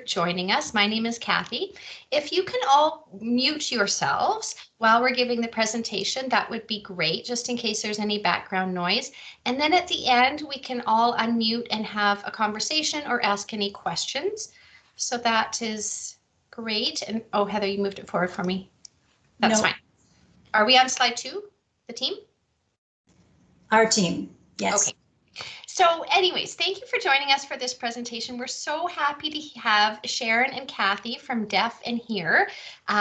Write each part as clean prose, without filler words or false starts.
joining us. My name is Kathy. If you can all mute yourselves while we're giving the presentation, that would be great, just in case there's any background noise. And then at the end, we can all unmute and have a conversation or ask any questions. So that is great. And oh, Heather, you moved it forward for me. That's fine. Are we on slide 2, the team? Our team, yes. Okay. So anyways, thank you for joining us for this presentation. We're so happy to have Sharon and Kathy from Deaf and Hear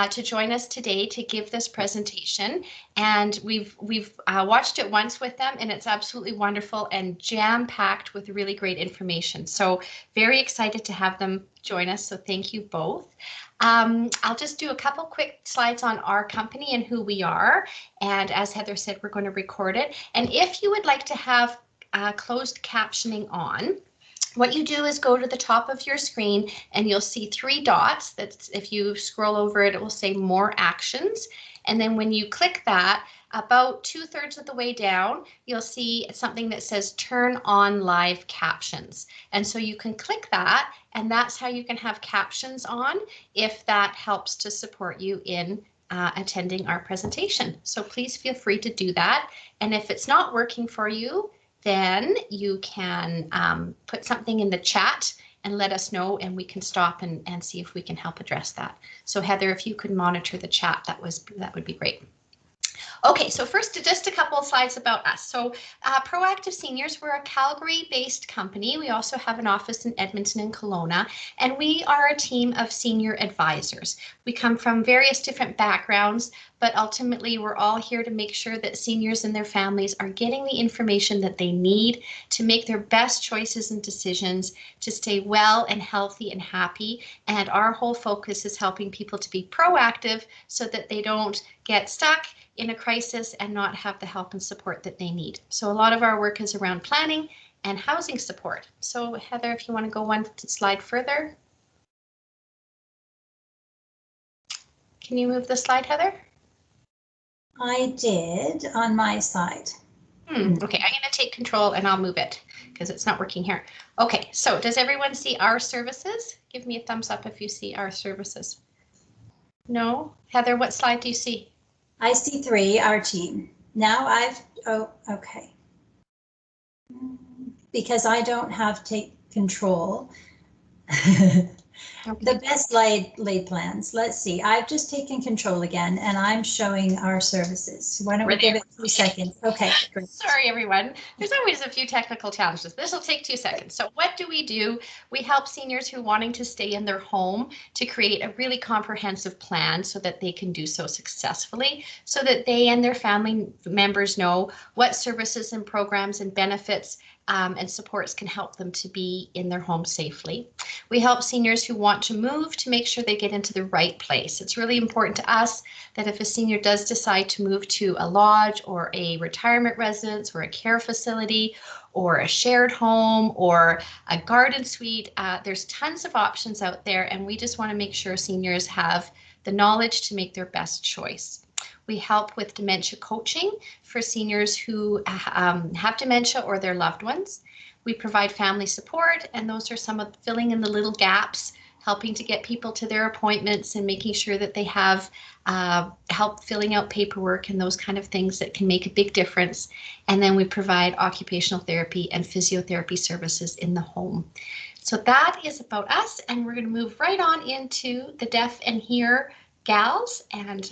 to join us today to give this presentation. And we've watched it once with them, and it's absolutely wonderful and jam-packed with really great information. So very excited to have them join us. So thank you both. I'll just do a couple quick slides on our company and who we are. And as Heather said, we're going to record it. And if you would like to have closed captioning on, what you do is go to the top of your screen and you'll see 3 dots. That's, if you scroll over it, it will say more actions. And then when you click that, about 2/3 of the way down, you'll see something that says turn on live captions. And so you can click that, and that's how you can have captions on if that helps to support you in attending our presentation. So please feel free to do that. And if it's not working for you, then you can put something in the chat and let us know, and we can stop and see if we can help address that. So Heather, if you could monitor the chat, that would be great. Okay, so first, just a couple of slides about us. So Proactive Seniors, we're a Calgary-based company. We also have an office in Edmonton and Kelowna, and we are a team of senior advisors. We come from various different backgrounds, but ultimately we're all here to make sure that seniors and their families are getting the information that they need to make their best choices and decisions to stay well and healthy and happy. And our whole focus is helping people to be proactive so that they don't get stuck in a crisis and not have the help and support that they need. So a lot of our work is around planning and housing support. So Heather, if you want to go one slide further. Can you move the slide, Heather? I did on my side. Okay, I'm going to take control and I'll move it because it's not working here. Okay, so does everyone see our services? Give me a thumbs up if you see our services. No? Heather, what slide do you see? I see 3, our team. Now okay. Because I don't have take control. Okay. The best laid plans. Let's see. I've just taken control again, and I'm showing our services. Why don't we give it 2 seconds? Okay, great. Sorry, everyone. There's always a few technical challenges. This will take 2 seconds. So what do? We help seniors who are wanting to stay in their home to create a really comprehensive plan so that they can do so successfully, so that they and their family members know what services and programs and benefits and supports can help them to be in their home safely. We help seniors who want to move to make sure they get into the right place. It's really important to us that if a senior does decide to move to a lodge or a retirement residence or a care facility or a shared home or a garden suite, there's tons of options out there, and we just want to make sure seniors have the knowledge to make their best choice. We help with dementia coaching for seniors who have dementia or their loved ones. We provide family support, and those are some of filling in the little gaps, helping to get people to their appointments and making sure that they have help filling out paperwork and those kind of things that can make a big difference. And then we provide occupational therapy and physiotherapy services in the home. So that is about us, and we're going to move right on into the Deaf and Hear gals, and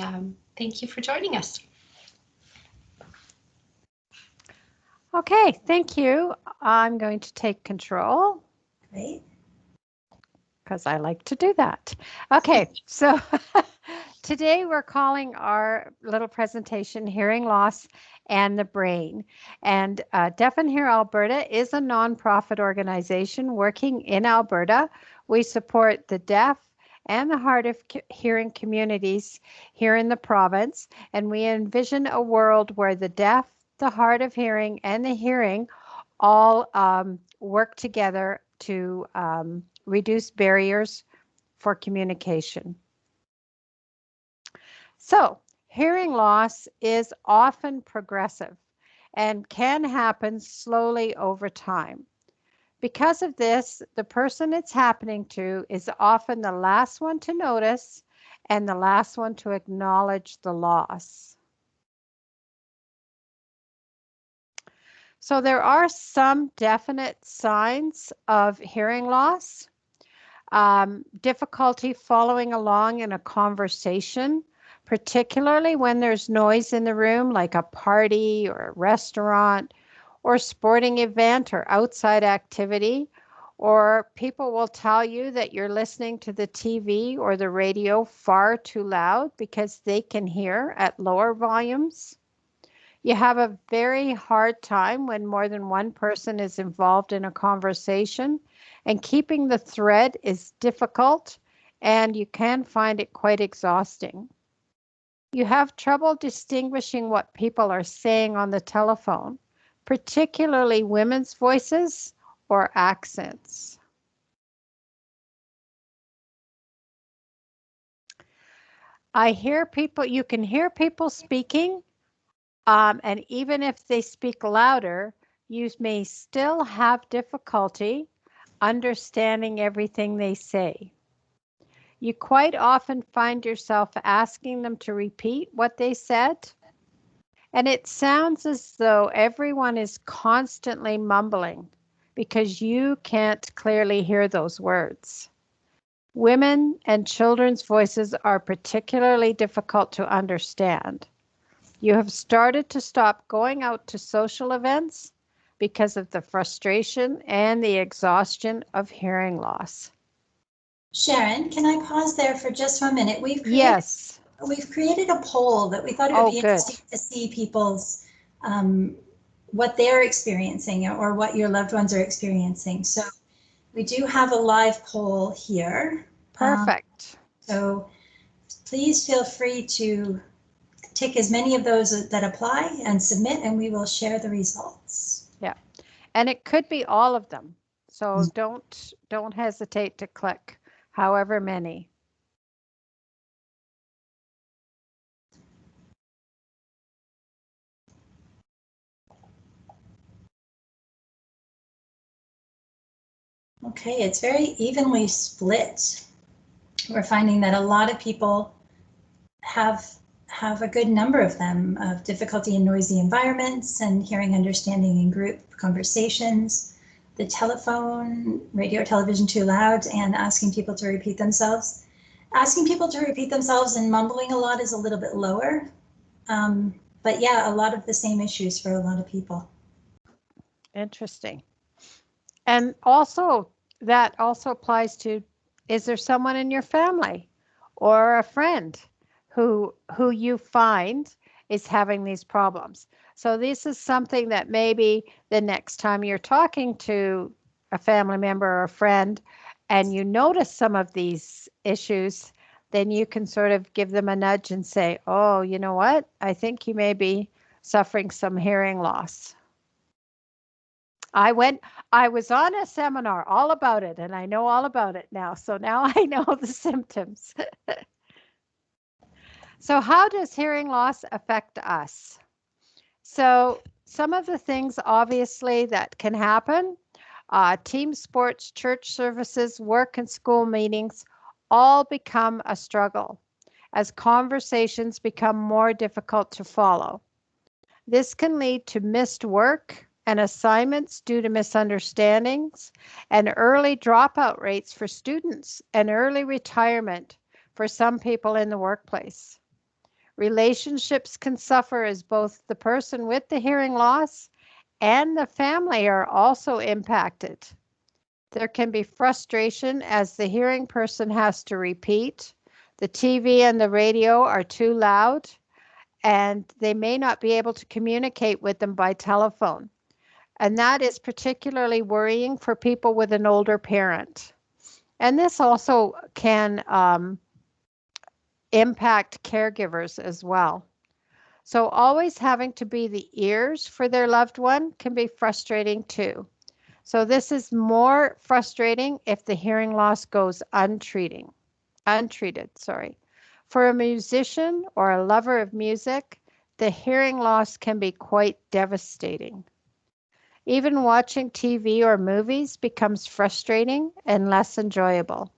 thank you for joining us. Okay, thank you. I'm going to take control. Great. Because I like to do that. Okay, so today we're calling our little presentation Hearing Loss and the Brain. And Deaf and Hear Alberta is a nonprofit organization working in Alberta. We support the deaf and the hard of hearing communities here in the province, and we envision a world where the deaf, the hard of hearing, and the hearing all work together to reduce barriers for communication. So, hearing loss is often progressive and can happen slowly over time. Because of this, the person it's happening to is often the last one to notice and the last one to acknowledge the loss. So there are some definite signs of hearing loss. Difficulty following along in a conversation, particularly when there's noise in the room, like a party or a restaurant or sporting event or outside activity. Or people will tell you that you're listening to the TV or the radio far too loud because they can hear at lower volumes. You have a very hard time when more than one person is involved in a conversation, and keeping the thread is difficult, and you can find it quite exhausting. You have trouble distinguishing what people are saying on the telephone, particularly women's voices or accents. You can hear people speaking, and even if they speak louder, you may still have difficulty understanding everything they say. You quite often find yourself asking them to repeat what they said, and it sounds as though everyone is constantly mumbling because you can't clearly hear those words. Women and children's voices are particularly difficult to understand. You have started to stop going out to social events because of the frustration and the exhaustion of hearing loss. Sharon, can I pause there for just 1 minute? Yes. We've created a poll that we thought it would be interesting to see people's what they're experiencing or what your loved ones are experiencing. So we do have a live poll here. Perfect. So please feel free to tick as many of those that apply and submit, and we will share the results. Yeah, and it could be all of them. So don't hesitate to click however many. Okay, it's very evenly split. We're finding that a lot of people have a good number of them of difficulty in noisy environments and hearing understanding in group conversations, the telephone, radio, television too loud, and asking people to repeat themselves. Asking people to repeat themselves and mumbling a lot is a little bit lower. But yeah, a lot of the same issues for a lot of people. Interesting. And also, that also applies to, is there someone in your family or a friend who you find is having these problems? So this is something that maybe the next time you're talking to a family member or a friend and you notice some of these issues, then you can sort of give them a nudge and say, oh, you know what? I think you may be suffering some hearing loss. I was on a seminar all about it, and I know all about it now. So now I know the symptoms. So how does hearing loss affect us? So some of the things obviously that can happen, team sports, church services, work and school meetings, all become a struggle as conversations become more difficult to follow. This can lead to missed work and assignments due to misunderstandings, and early dropout rates for students, and early retirement for some people in the workplace. Relationships can suffer as both the person with the hearing loss and the family are also impacted. There can be frustration as the hearing person has to repeat. The TV and the radio are too loud, and they may not be able to communicate with them by telephone. And that is particularly worrying for people with an older parent. And this also can impact caregivers as well. So always having to be the ears for their loved one can be frustrating too. So this is more frustrating if the hearing loss goes untreated. For a musician or a lover of music, the hearing loss can be quite devastating. Even watching TV or movies becomes frustrating and less enjoyable.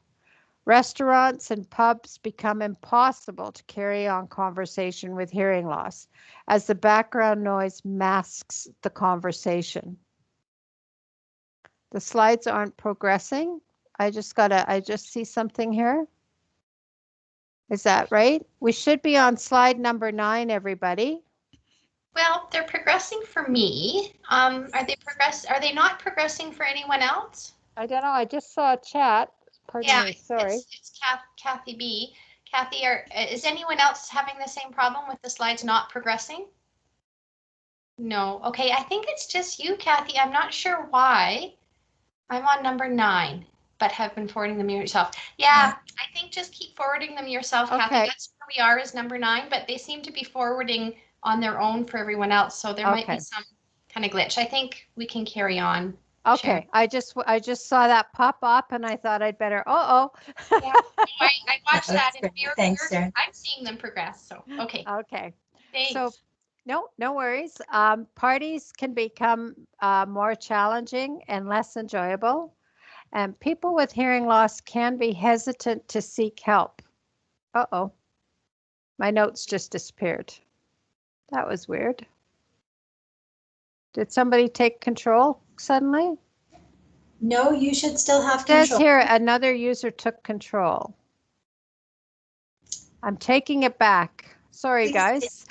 Restaurants and pubs become impossible to carry on conversation with hearing loss as the background noise masks the conversation. The slides aren't progressing. I just see something here. Is that right? We should be on slide number 9, everybody. Well, they're progressing for me. Are they not progressing for anyone else? I don't know. I just saw a chat. Pardon Yeah, me. Sorry. it's Kathy B. Kathy, is anyone else having the same problem with the slides not progressing? No. Okay, I think it's just you, Kathy. I'm not sure why. I'm on number 9, but have been forwarding them yourself. Yeah, I think just keep forwarding them yourself, Kathy. Okay. That's where we are is number 9, but they seem to be forwarding on their own for everyone else. So there might be Okay. some kind of glitch. I think we can carry on. Sharon. Okay. I just saw that pop up and I thought I'd better. Oh. Yeah, no, I watched that That's and great. Thanks, Sharon. I'm seeing them progress. So, okay, Okay. So thanks. no worries. Parties can become more challenging and less enjoyable. And people with hearing loss can be hesitant to seek help. Uh-oh. My notes just disappeared. That was weird. Did somebody take control suddenly? No, you should still have It says control. here another user took control. I'm taking it back. Sorry, guys.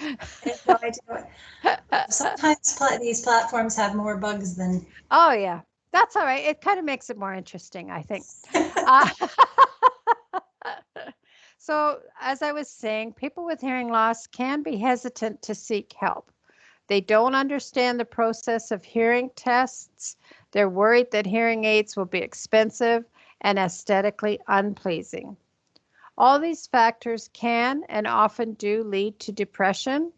No idea. Sometimes these platforms have more bugs than. Oh, yeah. That's all right. It kind of makes it more interesting, I think. Uh, so, as I was saying, people with hearing loss can be hesitant to seek help. They don't understand the process of hearing tests. They're worried that hearing aids will be expensive and aesthetically unpleasing. All these factors can and often do lead to depression,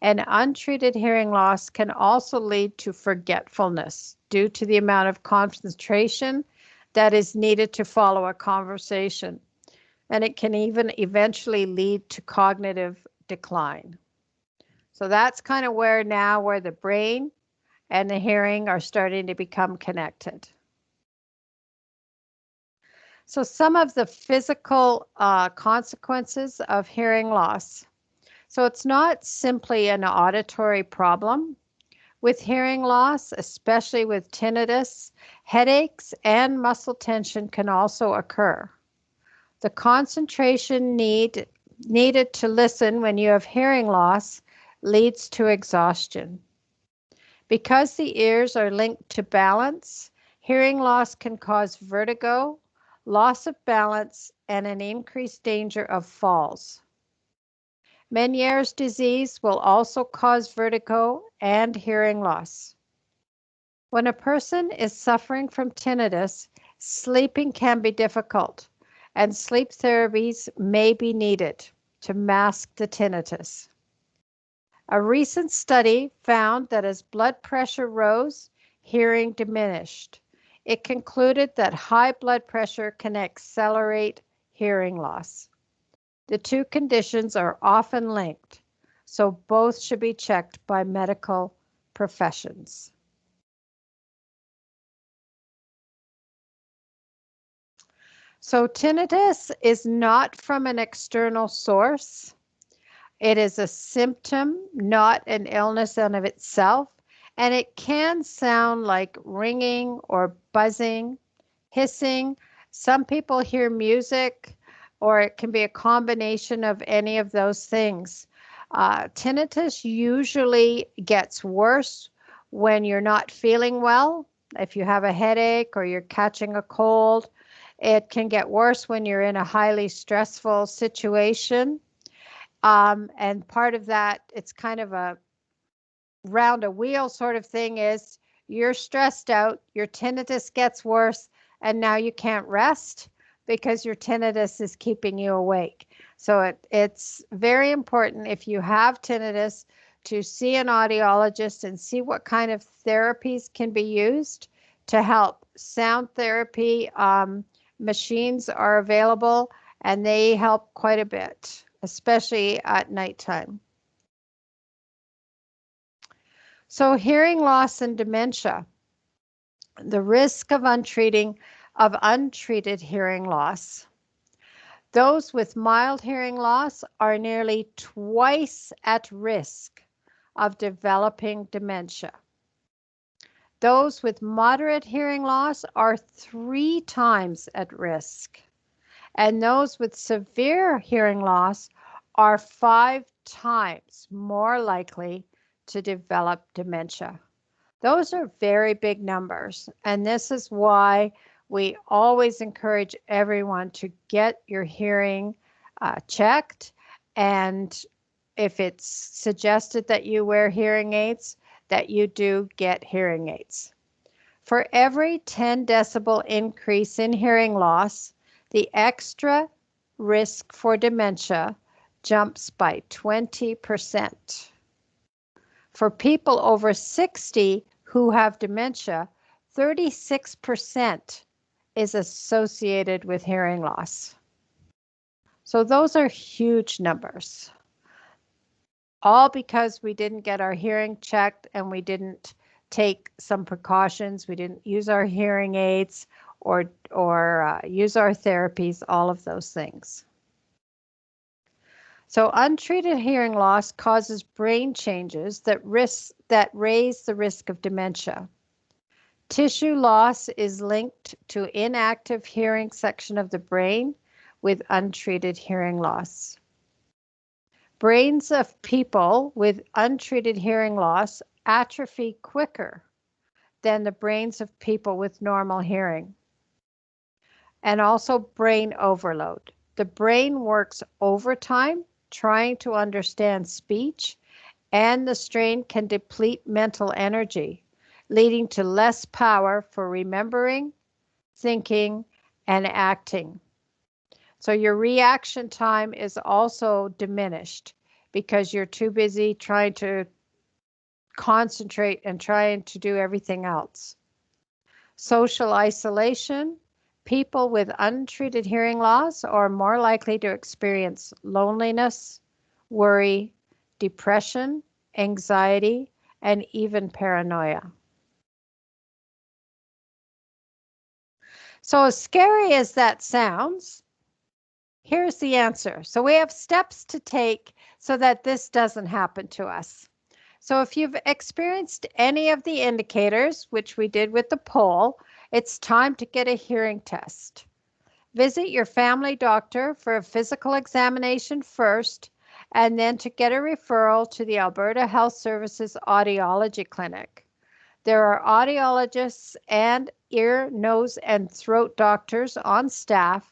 and untreated hearing loss can also lead to forgetfulness due to the amount of concentration that is needed to follow a conversation. And it can even eventually lead to cognitive decline. So that's kind of where the brain and the hearing are starting to become connected. So some of the physical consequences of hearing loss. So it's not simply an auditory problem. With hearing loss, especially with tinnitus, headaches and muscle tension can also occur. The concentration needed to listen when you have hearing loss leads to exhaustion. Because the ears are linked to balance, hearing loss can cause vertigo, loss of balance, and an increased danger of falls. Meniere's disease will also cause vertigo and hearing loss. When a person is suffering from tinnitus, sleeping can be difficult, and sleep therapies may be needed to mask the tinnitus. A recent study found that as blood pressure rose, hearing diminished. It concluded that high blood pressure can accelerate hearing loss. The two conditions are often linked, so both should be checked by medical professions. So tinnitus is not from an external source. It is a symptom, not an illness in of itself, and it can sound like ringing or buzzing, hissing. Some people hear music, or it can be a combination of any of those things. Tinnitus usually gets worse when you're not feeling well. If you have a headache or you're catching a cold, it can get worse when you're in a highly stressful situation. And part of that, it's kind of a round a wheel sort of thing is you're stressed out, your tinnitus gets worse, and now you can't rest because your tinnitus is keeping you awake. So it's very important if you have tinnitus to see an audiologist and see what kind of therapies can be used to help. Sound therapy machines are available and they help quite a bit, especially at nighttime. So hearing loss and dementia, the risk of untreated hearing loss. Those with mild hearing loss are nearly twice at risk of developing dementia. Those with moderate hearing loss are 3 times at risk, and those with severe hearing loss are 5 times more likely to develop dementia. Those are very big numbers, and this is why we always encourage everyone to get your hearing checked, and if it's suggested that you wear hearing aids, that you do get hearing aids. For every 10 decibel increase in hearing loss, the extra risk for dementia jumps by 20%. For people over 60 who have dementia, 36% is associated with hearing loss. So those are huge numbers. All because we didn't get our hearing checked and we didn't take some precautions. We didn't use our hearing aids or use our therapies, all of those things. So untreated hearing loss causes brain changes that raise the risk of dementia. Tissue loss is linked to inactive hearing section of the brain with untreated hearing loss. Brains of people with untreated hearing loss atrophy quicker than the brains of people with normal hearing. And also brain overload. The brain works overtime trying to understand speech, and the strain can deplete mental energy, leading to less power for remembering, thinking, and acting. So your reaction time is also diminished because you're too busy trying to concentrate and trying to do everything else. Social isolation. People with untreated hearing loss are more likely to experience loneliness, worry, depression, anxiety, and even paranoia. So as scary as that sounds, here's the answer. So we have steps to take so that this doesn't happen to us. So if you've experienced any of the indicators, which we did with the poll, it's time to get a hearing test. Visit your family doctor for a physical examination first, and then to get a referral to the Alberta Health Services Audiology Clinic. There are audiologists and ear, nose, and throat doctors on staff,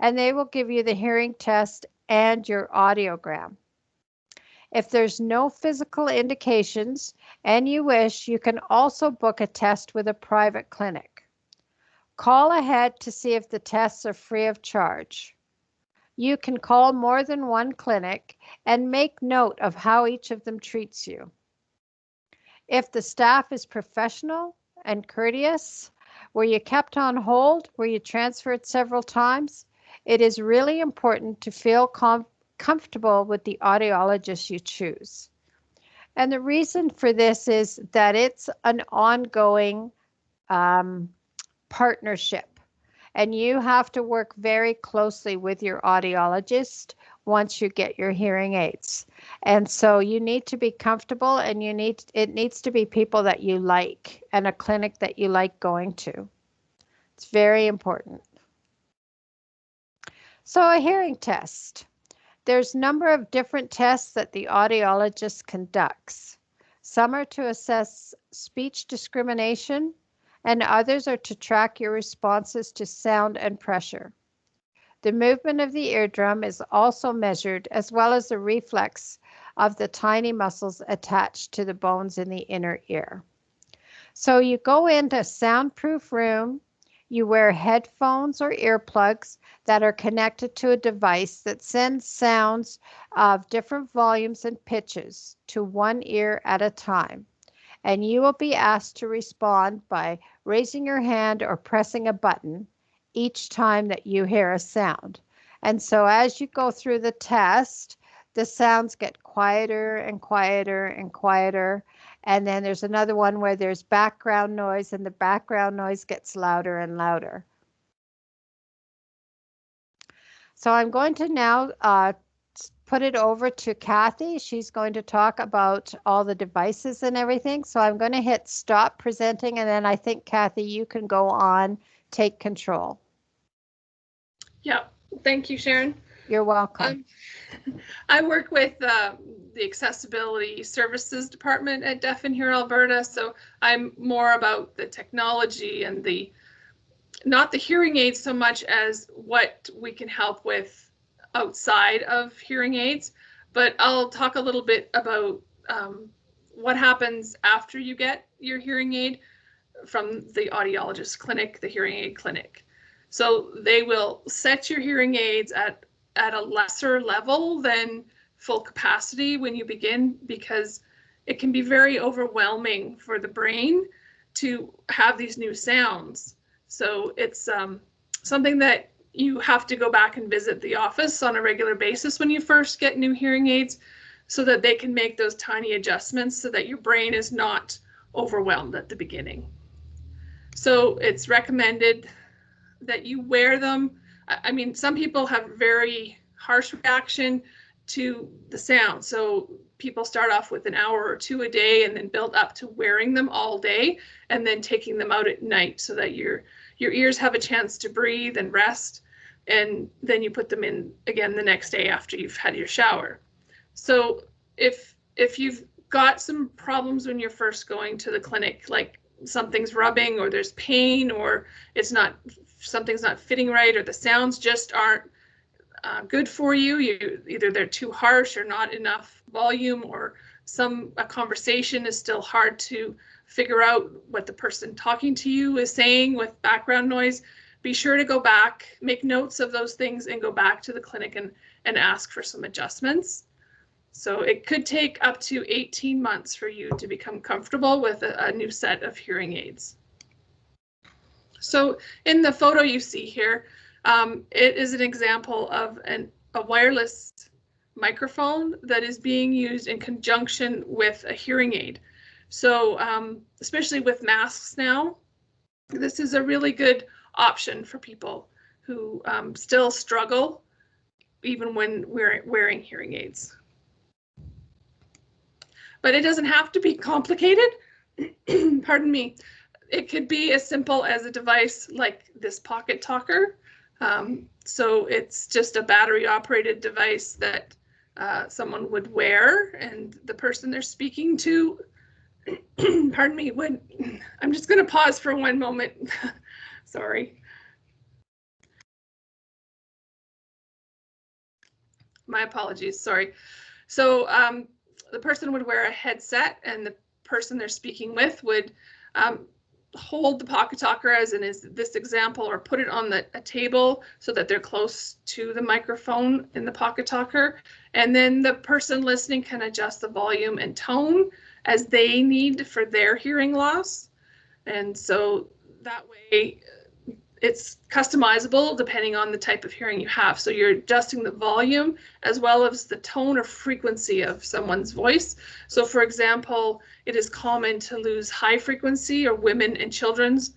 and they will give you the hearing test and your audiogram. If there's no physical indications and you wish, you can also book a test with a private clinic. Call ahead to see if the tests are free of charge. You can call more than one clinic and make note of how each of them treats you. If the staff is professional and courteous, were you kept on hold, were you transferred several times, it is really important to feel comfortable with the audiologist you choose. And the reason for this is that it's an ongoing partnership, and you have to work very closely with your audiologist once you get your hearing aids. And so you need to be comfortable, and it needs to be people that you like and a clinic that you like going to. It's very important. So a hearing test. There's a number of different tests that the audiologist conducts. Some are to assess speech discrimination, and others are to track your responses to sound and pressure. The movement of the eardrum is also measured, as well as the reflex of the tiny muscles attached to the bones in the inner ear. So you go into a soundproof room, you wear headphones or earplugs that are connected to a device that sends sounds of different volumes and pitches to one ear at a time. And you will be asked to respond by raising your hand or pressing a button each time that you hear a sound. And so as you go through the test, the sounds get quieter and quieter and quieter, And then there's another one where there's background noise, and the background noise gets louder and louder. So I'm going to now put it over to Kathy. She's going to talk about all the devices and everything. So I'm going to hit stop presenting, and then I think, Kathy, you can go on, take control. Yeah, thank you, Sharon. You're welcome. I work with the Accessibility Services Department at Deaf and Hear Alberta, so I'm more about the technology and not the hearing aids so much as what we can help with outside of hearing aids. But I'll talk a little bit about what happens after you get your hearing aid from the audiologist clinic, the hearing aid clinic. So they will set your hearing aids at a lesser level than full capacity when you begin, because it can be very overwhelming for the brain to have these new sounds. So it's something that you have to go back and visit the office on a regular basis when you first get new hearing aids, so that they can make those tiny adjustments so that your brain is not overwhelmed at the beginning. So it's recommended that you wear them. I mean, some people have very harsh reaction to the sound. So people start off with an hour or two a day and then build up to wearing them all day and then taking them out at night so that your ears have a chance to breathe and rest. And then you put them in again the next day after you've had your shower. So if you've got some problems when you're first going to the clinic, like something's rubbing or there's pain or something's not fitting right, or the sounds just aren't good for you, either they're too harsh or not enough volume, or a conversation is still hard to figure out what the person talking to you is saying with background noise, be sure to go back, make notes of those things, and go back to the clinic and ask for some adjustments. So it could take up to 18 months for you to become comfortable with a new set of hearing aids. So in the photo you see here, it is an example of a wireless microphone that is being used in conjunction with a hearing aid. So especially with masks now, this is a really good option for people who still struggle even when we're wearing hearing aids. But it doesn't have to be complicated. Pardon me. It could be as simple as a device like this pocket talker. So it's just a battery operated device that someone would wear, and the person they're speaking to, pardon me, I'm just going to pause for one moment. Sorry. My apologies, sorry. So the person would wear a headset, and the person they're speaking with would hold the pocket talker, as in this example, or put it on a table so that they're close to the microphone in the pocket talker. And then the person listening can adjust the volume and tone as they need for their hearing loss. And so that way it's customizable depending on the type of hearing you have. So you're adjusting the volume as well as the tone or frequency of someone's voice. So for example, it is common to lose high frequency or women and children's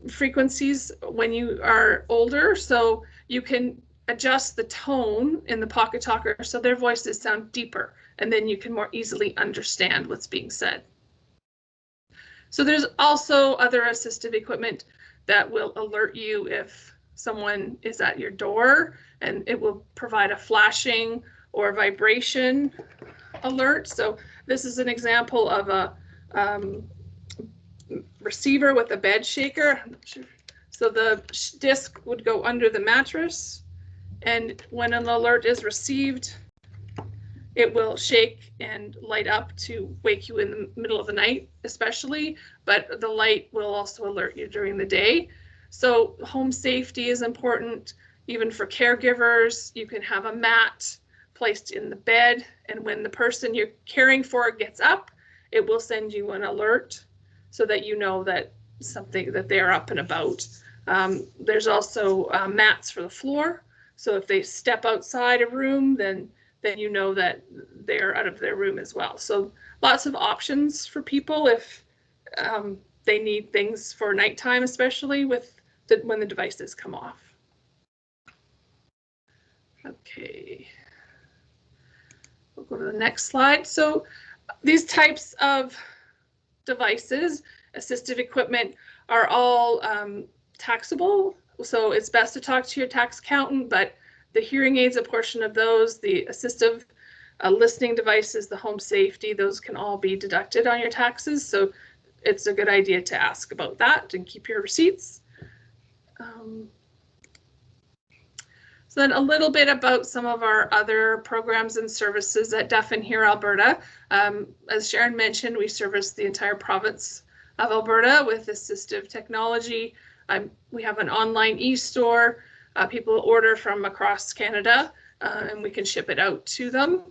frequencies when you are older. So you can adjust the tone in the pocket talker so their voices sound deeper, and then you can more easily understand what's being said. So there's also other assistive equipment that will alert you if someone is at your door, and it will provide a flashing or vibration alert. So this is an example of a receiver with a bed shaker. So the disc would go under the mattress, and when an alert is received, it will shake and light up to wake you in the middle of the night, especially, but the light will also alert you during the day. So home safety is important, even for caregivers. You can have a mat placed in the bed, and when the person you're caring for gets up, it will send you an alert so that you know that they're up and about. There's also mats for the floor. So if they step outside a room, then then you know that they're out of their room as well. So lots of options for people if they need things for nighttime, especially when the devices come off. Okay, we'll go to the next slide. So these types of devices, assistive equipment, are all taxable. So it's best to talk to your tax accountant, but the hearing aids, a portion of those, the assistive listening devices, the home safety, those can all be deducted on your taxes. So it's a good idea to ask about that and keep your receipts. So then a little bit about some of our other programs and services at Deaf and Hear Alberta. As Sharon mentioned, we service the entire province of Alberta with assistive technology. We have an online e-store. People order from across Canada and we can ship it out to them.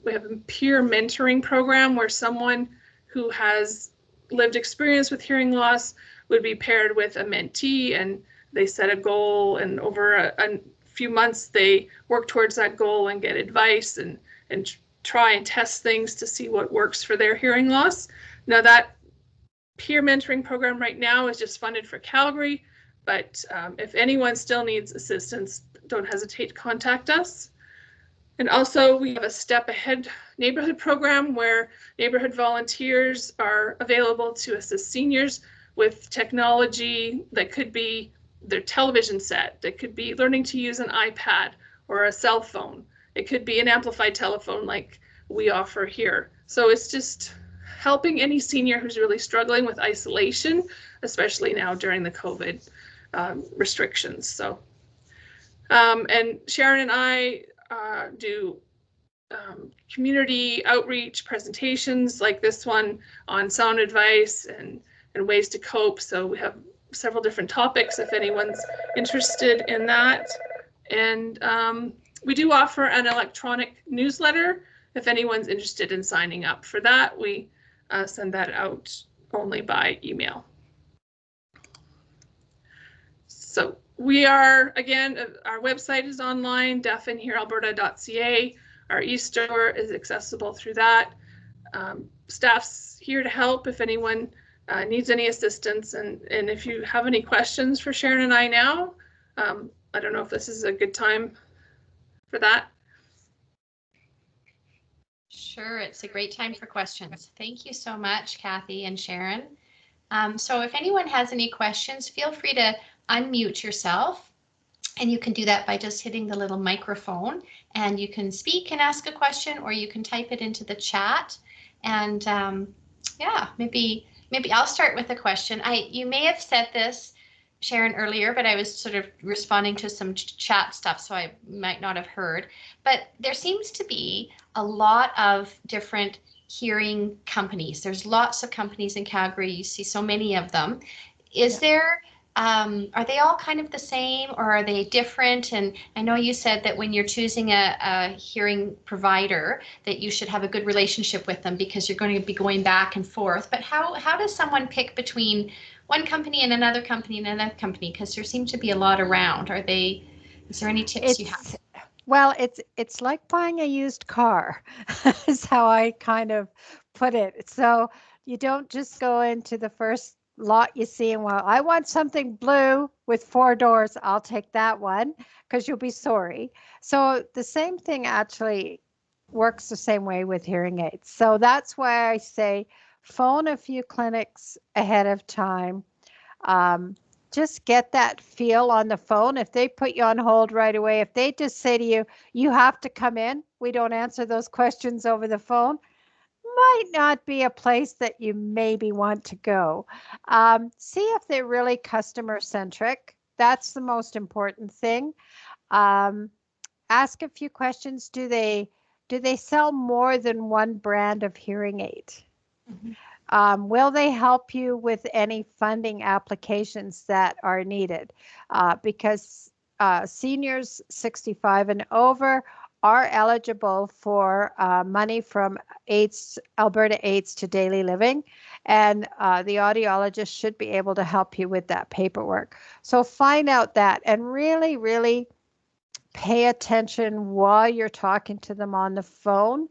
We have a peer mentoring program where someone who has lived experience with hearing loss would be paired with a mentee, and they set a goal, and over a few months they work towards that goal and get advice and try and test things to see what works for their hearing loss. Now that peer mentoring program right now is just funded for Calgary, but if anyone still needs assistance, don't hesitate to contact us. And also we have a Step Ahead neighborhood program where neighborhood volunteers are available to assist seniors with technology that could be their television set, that could be learning to use an iPad or a cell phone. It could be an amplified telephone like we offer here. So it's just helping any senior who's really struggling with isolation, especially now during the COVID restrictions. So, and Sharon and I do community outreach presentations like this one on sound advice and ways to cope. So we have several different topics if anyone's interested in that. And we do offer an electronic newsletter if anyone's interested in signing up for that. We send that out only by email. So we are, again, our website is online, deafandhearalberta.ca. Our e-store is accessible through that. Staff's here to help if anyone needs any assistance. And if you have any questions for Sharon and I now, I don't know if this is a good time for that. Sure, it's a great time for questions. Thank you so much, Kathy and Sharon. So if anyone has any questions, feel free to unmute yourself. And you can do that by just hitting the little microphone, and you can speak and ask a question, or you can type it into the chat. And yeah, maybe I'll start with a question. You may have said this, Sharon, earlier, but I was sort of responding to some chat stuff, so I might not have heard. But there seems to be a lot of different hearing companies. There's lots of companies in Calgary. You see so many of them. Is there, are they all kind of the same, or are they different? And I know you said that when you're choosing a hearing provider, that you should have a good relationship with them because you're going to be going back and forth. But how does someone pick between one company and another company and another company? Because there seem to be a lot around. Is there any tips you have? Well, it's like buying a used car, is how I kind of put it. So you don't just go into the first lot you see and, well, I want something blue with 4 doors. I'll take that one, because you'll be sorry. So the same thing actually works the same way with hearing aids. So that's why I say phone a few clinics ahead of time. Just get that feel on the phone. If they put you on hold right away, if they just say to you, you have to come in, we don't answer those questions over the phone, might not be a place that you maybe want to go. See if they're really customer centric. That's the most important thing. Ask a few questions. Do they sell more than one brand of hearing aid? Mm-hmm. Will they help you with any funding applications that are needed? Because seniors 65 and over are eligible for money from Alberta Aids to Daily Living, and the audiologist should be able to help you with that paperwork. So find out that, and really, really pay attention while you're talking to them on the phone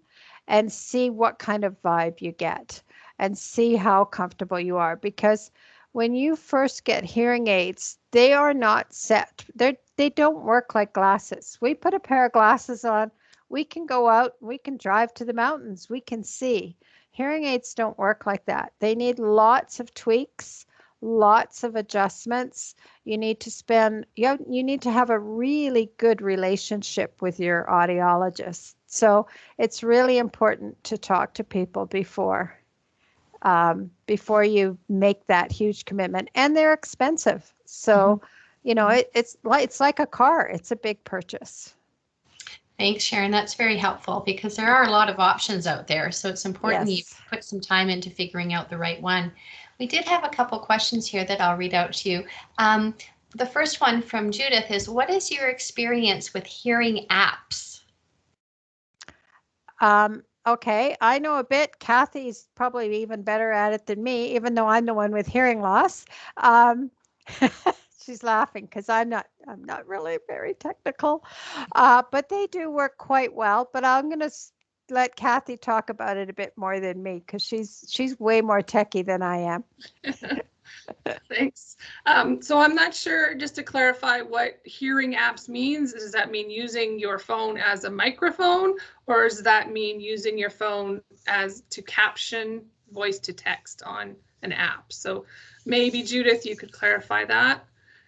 and see what kind of vibe you get and see how comfortable you are. Because when you first get hearing aids, they are not set. They don't work like glasses. We put a pair of glasses on, we can go out, we can drive to the mountains, we can see. Hearing aids don't work like that. They need lots of tweaks, lots of adjustments. You need to have a really good relationship with your audiologist. So it's really important to talk to people before you make that huge commitment, and they're expensive. So, it's like a car. It's a big purchase. Thanks, Sharon. That's very helpful because there are a lot of options out there. So it's important you put some time into figuring out the right one. We did have a couple questions here that I'll read out to you. The first one from Judith is, what is your experience with hearing apps? Okay, I know a bit. Kathy's probably even better at it than me, even though I'm the one with hearing loss. She's laughing because I'm not really very technical, but they do work quite well. But I'm going to let Kathy talk about it a bit more than me because she's way more techie than I am. Thanks. So I'm not sure, just to clarify what hearing apps means. Does that mean using your phone as a microphone, or does that mean using your phone to caption voice to text on an app? So maybe Judith, you could clarify that.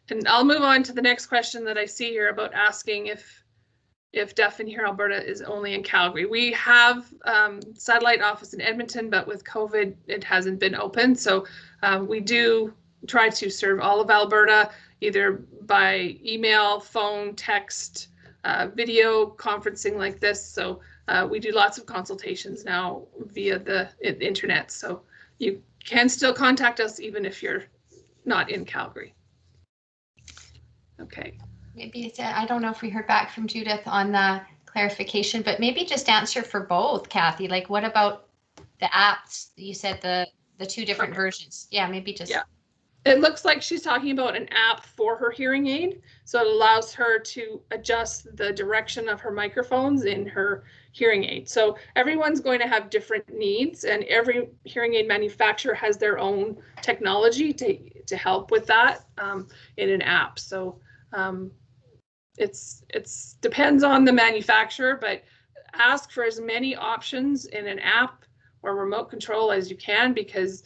And I'll move on to the next question that I see here about asking if Deaf and Hear Alberta is only in Calgary. We have satellite office in Edmonton, but with COVID, it hasn't been open. So we do try to serve all of Alberta, either by email, phone, text, video conferencing like this. So we do lots of consultations now via the internet. So you can still contact us even if you're not in Calgary. Okay. Maybe I don't know if we heard back from Judith on the clarification, but maybe just answer for both, Kathy. Like, what about the apps? You said the two different versions. Yeah, maybe just. Yeah. It looks like she's talking about an app for her hearing aid. So it allows her to adjust the direction of her microphones in her hearing aid. So everyone's going to have different needs, and every hearing aid manufacturer has their own technology to help with that in an app. So it's depends on the manufacturer, but ask for as many options in an app or remote control as you can, because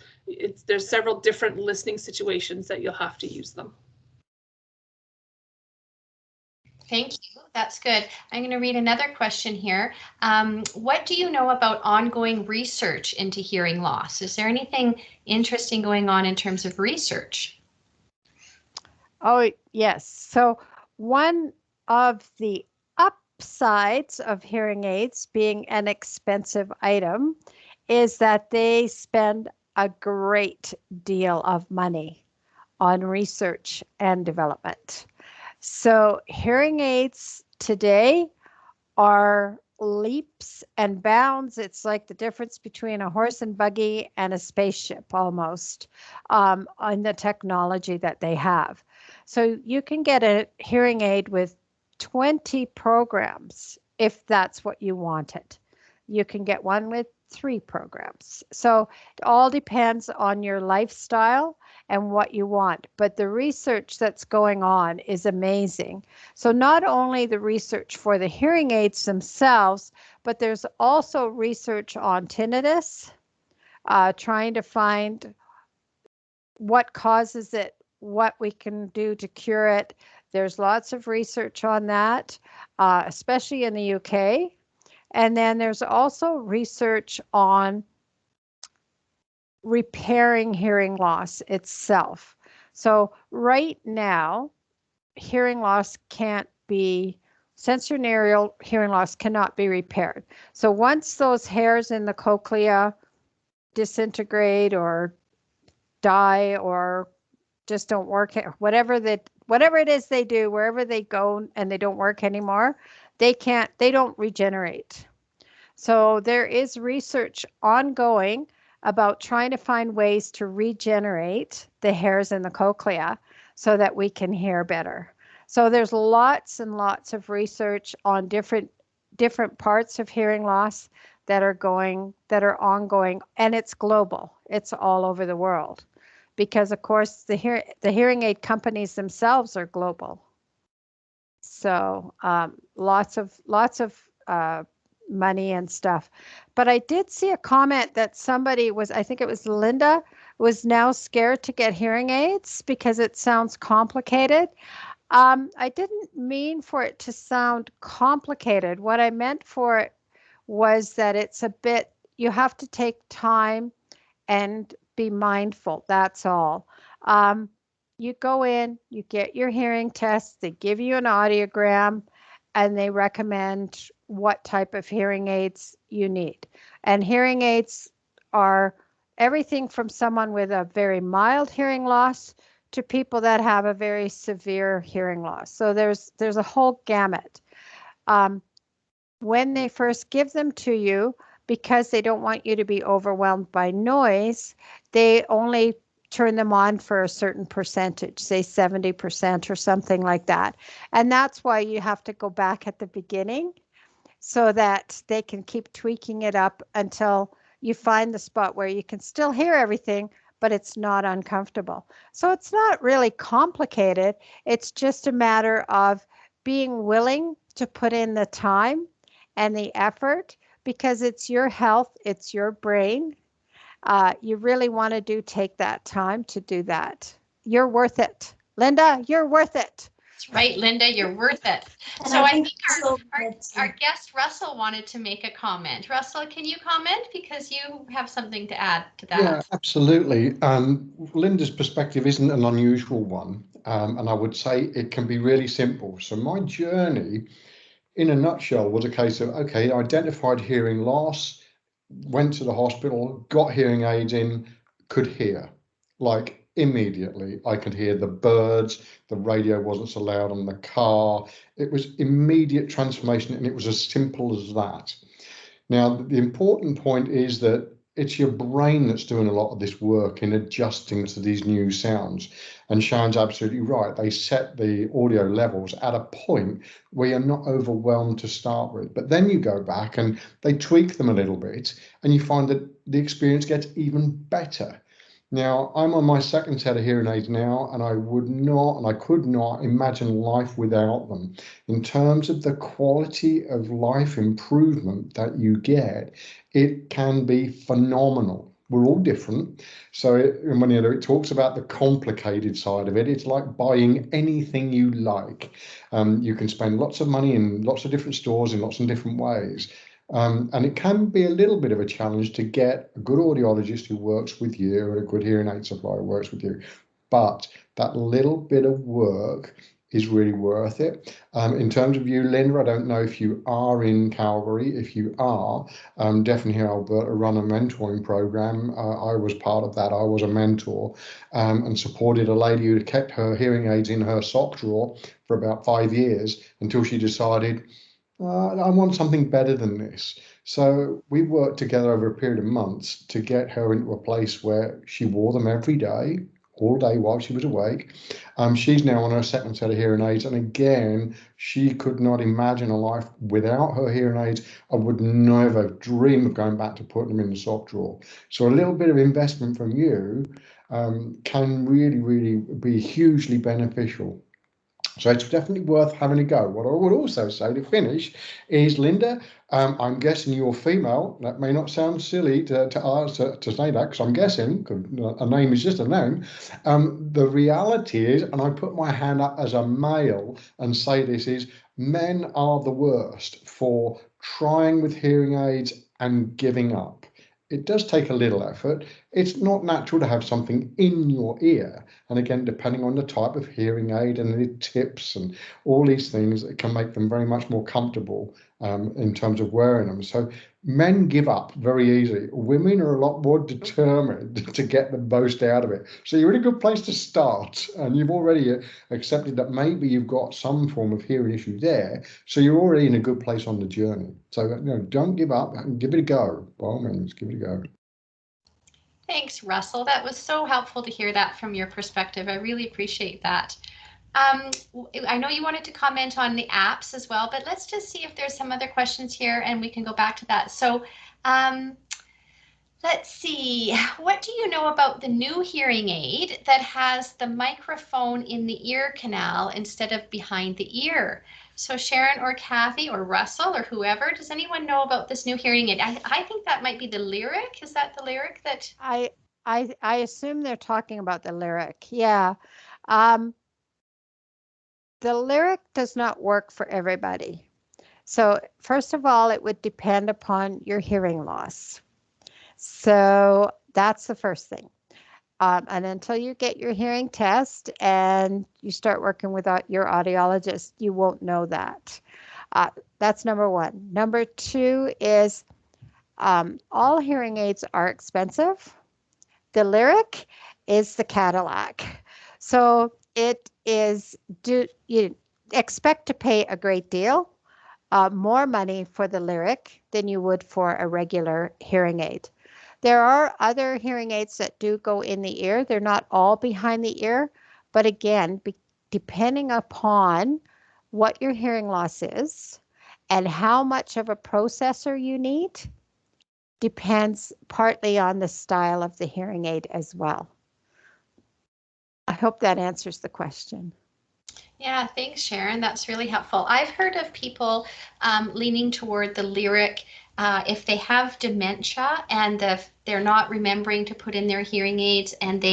there's several different listening situations that you'll have to use them. Thank you. That's good. I'm going to read another question here. What do you know about ongoing research into hearing loss? Is there anything interesting going on in terms of research? Oh, yes. So one of the upsides of hearing aids being an expensive item is that they spend a great deal of money on research and development. So hearing aids today are leaps and bounds. It's like the difference between a horse and buggy and a spaceship almost on the technology that they have. So you can get a hearing aid with 20 programs if that's what you wanted. You can get one with 3 programs. So it all depends on your lifestyle and what you want. But the research that's going on is amazing. So not only the research for the hearing aids themselves, but there's also research on tinnitus, trying to find what causes it, what we can do to cure it. There's lots of research on that, especially in the UK. And then there's also research on repairing hearing loss itself. So right now, hearing loss sensorineural hearing loss cannot be repaired. So once those hairs in the cochlea disintegrate or die or just don't work, whatever it is they do, wherever they go and they don't work anymore, they don't regenerate. So there is research ongoing about trying to find ways to regenerate the hairs in the cochlea so that we can hear better. So there's lots and lots of research on different parts of hearing loss that are ongoing, and it's global. It's all over the world because of course the hearing aid companies themselves are global. So lots of money and stuff. But I did see a comment that somebody was, I think it was Linda, was now scared to get hearing aids because it sounds complicated. I didn't mean for it to sound complicated. What I meant for it was that it's a bit, you have to take time and be mindful. That's all. You go in, you get your hearing test, they give you an audiogram, and they recommend what type of hearing aids you need. And hearing aids are everything from someone with a very mild hearing loss to people that have a very severe hearing loss. So there's a whole gamut. When they first give them to you, because they don't want you to be overwhelmed by noise, they only turn them on for a certain percentage, say 70% or something like that. And that's why you have to go back at the beginning so that they can keep tweaking it up until you find the spot where you can still hear everything, but it's not uncomfortable. So it's not really complicated. It's just a matter of being willing to put in the time and the effort because it's your health, it's your brain. You really want to take that time to do that. You're worth it. Linda, you're worth it. That's right, Linda, you're worth it. And So I think our our guest Russell wanted to make a comment. Russell, can you comment because you have something to add to that? Yeah, absolutely. Linda's perspective isn't an unusual one, and I would say it can be really simple. So my journey, in a nutshell, was a case of, okay, identified hearing loss, went to the hospital, got hearing aids in, could hear. Like immediately, I could hear the birds, the radio wasn't so loud on the car. It was immediate transformation, and it was as simple as that. Now, the important point is that it's your brain that's doing a lot of this work in adjusting to these new sounds. And Sharon's absolutely right. They set the audio levels at a point where you're not overwhelmed to start with. But then you go back and they tweak them a little bit, and you find that the experience gets even better. Now, I'm on my second set of hearing aids now, and I would not, and I could not imagine life without them. In terms of the quality of life improvement that you get, it can be phenomenal. We're all different. So when it talks about the complicated side of it, it's like buying anything you like. You can spend lots of money in lots of different stores in lots of different ways. And it can be a little bit of a challenge to get a good audiologist who works with you and a good hearing aid supplier who works with you. But that little bit of work is really worth it. In terms of you, Linda, I don't know if you are in Calgary. If you are, definitely here Alberta run a mentoring program. I was part of that. I was a mentor and supported a lady who kept her hearing aids in her sock drawer for about 5 years until she decided, I want something better than this. So we worked together over a period of months to get her into a place where she wore them every day, all day while she was awake. She's now on her second set of hearing aids. And again, she could not imagine a life without her hearing aids. I would never dream of going back to putting them in the sock drawer. So a little bit of investment from you can really, really be hugely beneficial. So it's definitely worth having a go. What I would also say to finish is, Linda, I'm guessing you're female. That may not sound silly to say that, because I'm guessing a name is just a name. The reality is, and I put my hand up as a male and say this, is men are the worst for trying with hearing aids and giving up. It does take a little effort. It's not natural to have something in your ear. And again, depending on the type of hearing aid and the tips and all these things, it can make them very much more comfortable in terms of wearing them. So men give up very easily. Women are a lot more determined to get the most out of it. So you're in a good place to start, and you've already accepted that maybe you've got some form of hearing issue there. So you're already in a good place on the journey. So don't give up and give it a go. By all means, give it a go. Thanks, Russell. That was so helpful to hear that from your perspective. I really appreciate that. I know you wanted to comment on the apps as well, but let's just see if there's some other questions here and we can go back to that. So um, let's see, what do you know about the new hearing aid that has the microphone in the ear canal instead of behind the ear? So Sharon or Kathy or Russell or whoever, does anyone know about this new hearing aid? I think that might be the Lyric. Is that the Lyric that? I assume they're talking about the Lyric. Yeah. Um, the Lyric does not work for everybody. So first of all, it would depend upon your hearing loss. So that's the first thing. And until you get your hearing test and you start working with your audiologist, you won't know that. That's number one. Number two is all hearing aids are expensive. The Lyric is the Cadillac. So it is, do you expect to pay a great deal more money for the Lyric than you would for a regular hearing aid. There are other hearing aids that do go in the ear. They're not all behind the ear, but again, depending upon what your hearing loss is and how much of a processor you need, depends partly on the style of the hearing aid as well. I hope that answers the question. Yeah, thanks, Sharon. That's really helpful. I've heard of people leaning toward the Lyric if they have dementia and they're not remembering to put in their hearing aids and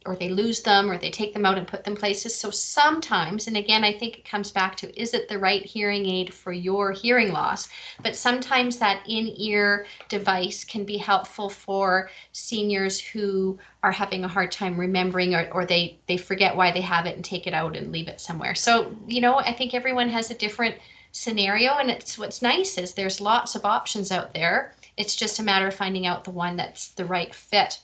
or they lose them or they take them out and put them places. So sometimes, and again, I think it comes back to, is it the right hearing aid for your hearing loss? But sometimes that in-ear device can be helpful for seniors who are having a hard time remembering or they forget why they have it and take it out and leave it somewhere. So, I think everyone has a different scenario, and what's nice is there's lots of options out there. It's just a matter of finding out the one that's the right fit.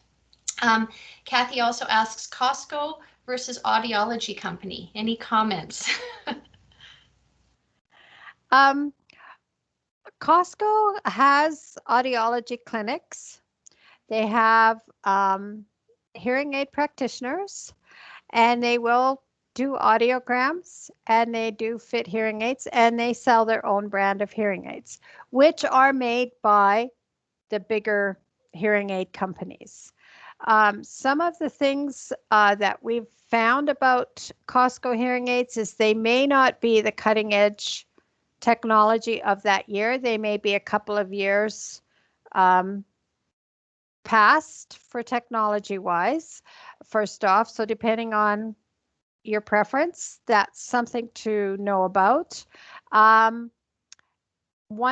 Kathy also asks, Costco versus audiology company. Any comments? Um, Costco has audiology clinics. They have hearing aid practitioners, and they will do audiograms and they do fit hearing aids, and they sell their own brand of hearing aids, which are made by the bigger hearing aid companies. Some of the things that we've found about Costco hearing aids is they may not be the cutting edge technology of that year. They may be a couple of years past for technology wise, first off. So depending on your preference, that's something to know about. One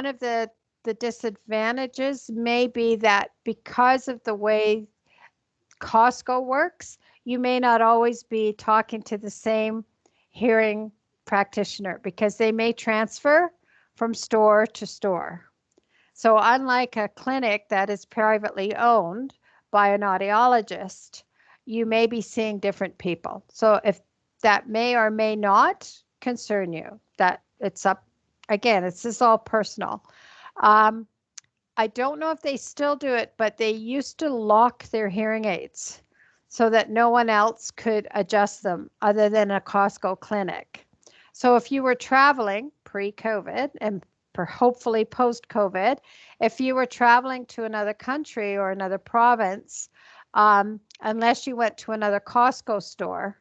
of the disadvantages may be that because of the way Costco works, you may not always be talking to the same hearing practitioner because they may transfer from store to store. So unlike a clinic that is privately owned by an audiologist, you may be seeing different people. So if that may or may not concern you, that it's up, again, it's just all personal. I don't know if they still do it, but they used to lock their hearing aids so that no one else could adjust them other than a Costco clinic. So if you were traveling pre-COVID and hopefully post-COVID, if you were traveling to another country or another province, unless you went to another Costco store,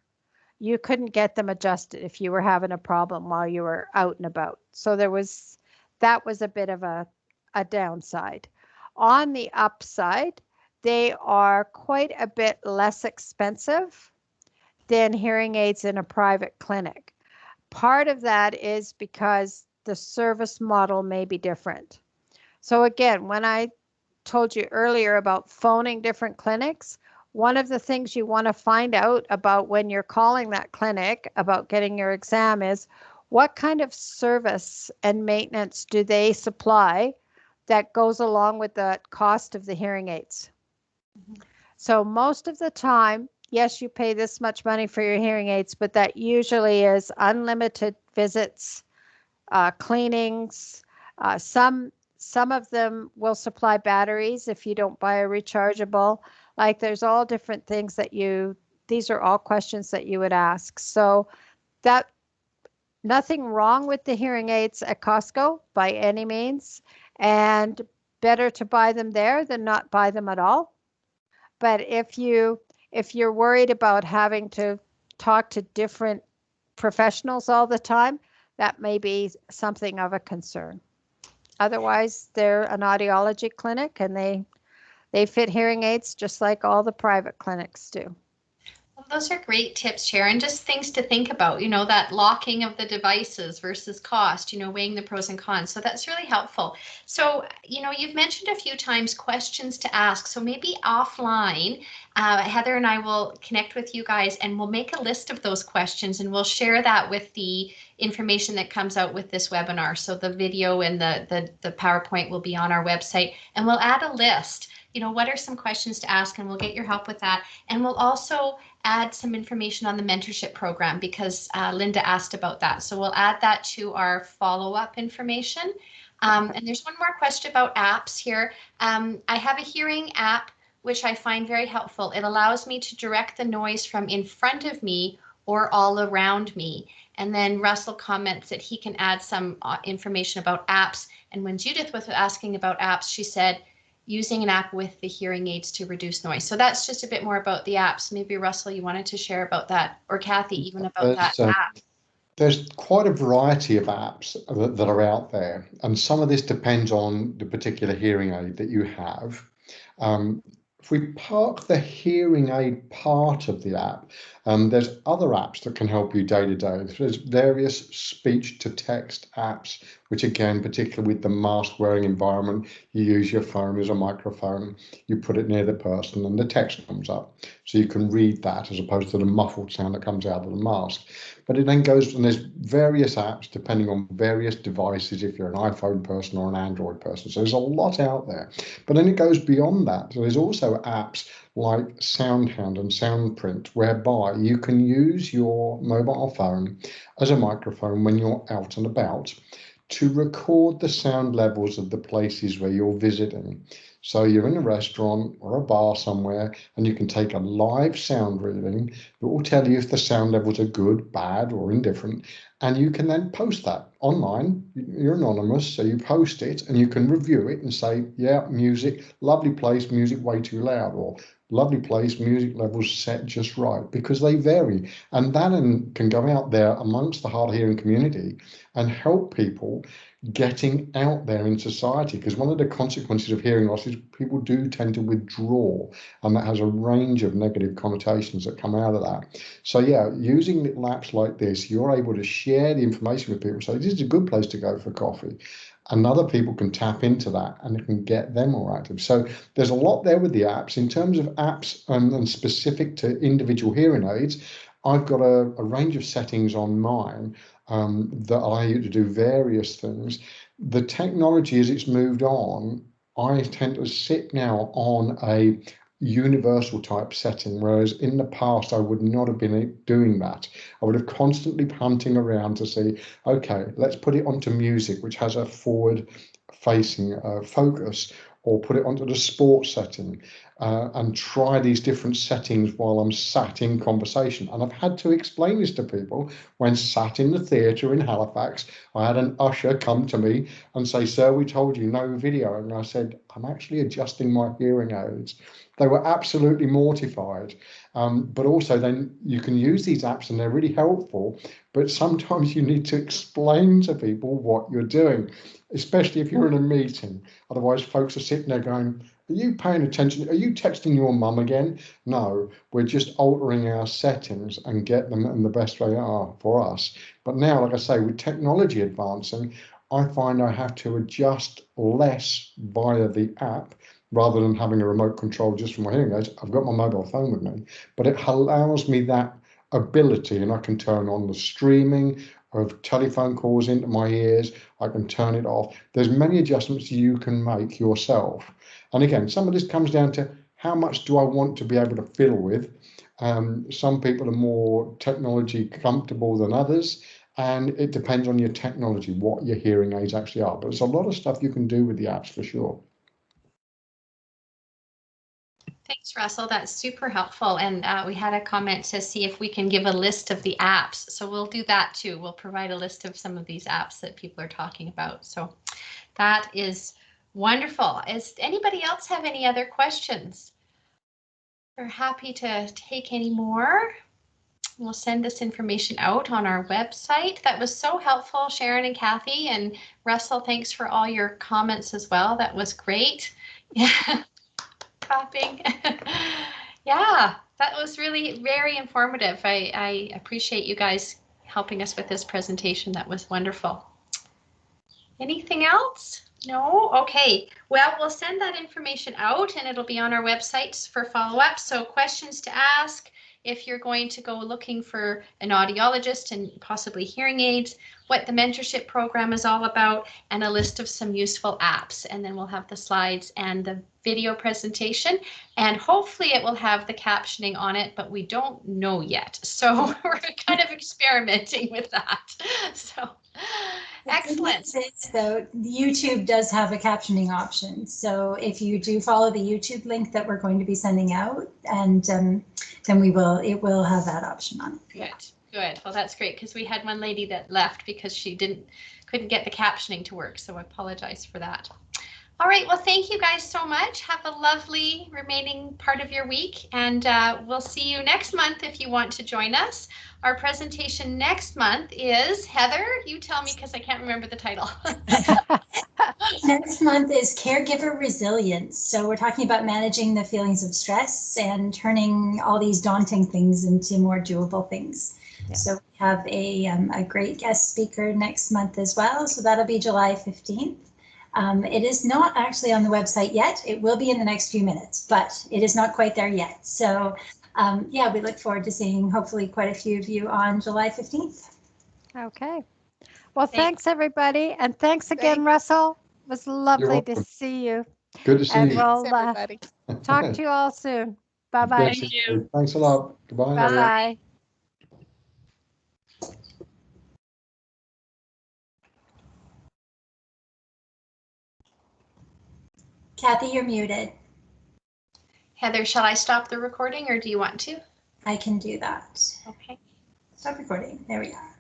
you couldn't get them adjusted if you were having a problem while you were out and about. So that was a bit of a downside. On the upside, they are quite a bit less expensive than hearing aids in a private clinic. Part of that is because the service model may be different. So again, when I told you earlier about phoning different clinics, one of the things you want to find out about when you're calling that clinic about getting your exam is what kind of service and maintenance do they supply that goes along with the cost of the hearing aids. Mm-hmm. So most of the time, yes, you pay this much money for your hearing aids, but that usually is unlimited visits, cleanings. Some of them will supply batteries if you don't buy a rechargeable. Like there's all different things that these are all questions that you would ask. So that nothing wrong with the hearing aids at Costco by any means, and better to buy them there than not buy them at all. But if you're worried about having to talk to different professionals all the time, that may be something of a concern. Otherwise, they're an audiology clinic and they fit hearing aids just like all the private clinics do. Well, those are great tips, Sharon. Just things to think about, that locking of the devices versus cost, weighing the pros and cons. So that's really helpful. So, you've mentioned a few times questions to ask. So maybe offline, Heather and I will connect with you guys and we'll make a list of those questions and we'll share that with the information that comes out with this webinar. So the video and the PowerPoint will be on our website, and we'll add a list. What are some questions to ask, and we'll get your help with that. And we'll also add some information on the mentorship program because Linda asked about that. So we'll add that to our follow-up information. And there's one more question about apps here. I have a hearing app, which I find very helpful. It allows me to direct the noise from in front of me or all around me. And then Russell comments that he can add some information about apps. And when Judith was asking about apps, she said, using an app with the hearing aids to reduce noise. So that's just a bit more about the apps. Maybe Russell, you wanted to share about that, or Kathy, even about that app. There's quite a variety of apps that are out there, and some of this depends on the particular hearing aid that you have. If we park the hearing aid part of the app, there's other apps that can help you day to day. There's various speech to text apps, which again, particularly with the mask wearing environment, you use your phone as a microphone, you put it near the person and the text comes up. So you can read that as opposed to the muffled sound that comes out of the mask. But it then goes, and there's various apps depending on various devices, if you're an iPhone person or an Android person. So there's a lot out there. But then it goes beyond that. So there's also apps like SoundHound and SoundPrint, whereby you can use your mobile phone as a microphone when you're out and about to record the sound levels of the places where you're visiting. So you're in a restaurant or a bar somewhere, and you can take a live sound reading that will tell you if the sound levels are good, bad, or indifferent. And you can then post that online. You're anonymous, so you post it and you can review it and say, yeah, music, lovely place, music way too loud, or lovely place, music levels set just right, because they vary. And that can go out there amongst the hard of hearing community and help people getting out there in society, because one of the consequences of hearing loss is people do tend to withdraw, and that has a range of negative connotations that come out of that. So yeah, using little apps like this, you're able to share the information with people. So this is a good place to go for coffee, and other people can tap into that and it can get them more active. So there's a lot there with the apps. In terms of apps and specific to individual hearing aids, I've got a range of settings on mine that allow you to do various things. The technology, as it's moved on, I tend to sit now on a universal type setting, whereas in the past I would not have been doing that. I would have constantly hunting around to see, okay, let's put it onto music, which has a forward facing focus, or put it onto the sports setting, and try these different settings while I'm sat in conversation. And I've had to explain this to people when sat in the theatre in Halifax. I had an usher come to me and say, sir, we told you no video. And I said, I'm actually adjusting my hearing aids. They were absolutely mortified. But also then you can use these apps and they're really helpful, but sometimes you need to explain to people what you're doing, especially if you're in a meeting. Otherwise, folks are sitting there going, are you paying attention? Are you texting your mum again? No, we're just altering our settings and get them in the best way are for us. But now, like I say, with technology advancing, I find I have to adjust less via the app rather than having a remote control just from my hearing aids. I've got my mobile phone with me, but it allows me that ability, and I can turn on the streaming of telephone calls into my ears. I can turn it off. There's many adjustments you can make yourself. And again, some of this comes down to how much do I want to be able to fiddle with. Some people are more technology comfortable than others, and it depends on your technology, what your hearing aids actually are. But there's a lot of stuff you can do with the apps for sure. Thanks, Russell. That's super helpful. And we had a comment to see if we can give a list of the apps. So we'll do that too. We'll provide a list of some of these apps that people are talking about. So that is wonderful. Does anybody else have any other questions? We're happy to take any more. We'll send this information out on our website. That was so helpful, Sharon and Kathy, and Russell, thanks for all your comments as well. That was great. Yeah, clapping. Yeah, that was really very informative. I appreciate you guys helping us with this presentation. That was wonderful. Anything else? No? Okay. Well, we'll send that information out and it'll be on our websites for follow-up. So questions to ask if you're going to go looking for an audiologist and possibly hearing aids, what the mentorship program is all about, and a list of some useful apps. And then we'll have the slides and the video presentation, and hopefully it will have the captioning on it, but we don't know yet. So we're kind of experimenting with that. So excellent. Though YouTube does have a captioning option, so if you do follow the YouTube link that we're going to be sending out, and then it will have that option on it. Good, good. Well, that's great, because we had one lady that left because she couldn't get the captioning to work, so I apologize for that. All right, well, thank you guys so much. Have a lovely remaining part of your week, and we'll see you next month if you want to join us. Our presentation next month is, Heather, you tell me because I can't remember the title. Next month is Caregiver Resilience. So we're talking about managing the feelings of stress and turning all these daunting things into more doable things. Yeah. So we have a great guest speaker next month as well. So that'll be July 15th. It is not actually on the website yet. It will be in the next few minutes, but it is not quite there yet. So yeah, we look forward to seeing hopefully quite a few of you on July 15th. Okay. Well, thanks everybody. And thanks again, Russell. It was lovely to see you. Good to see you. And we'll talk to you all soon. Bye-bye. Thank you. Thanks a lot. Goodbye. Bye-bye. Kathy, you're muted. Heather, shall I stop the recording or do you want to? I can do that. Okay. Stop recording. There we are.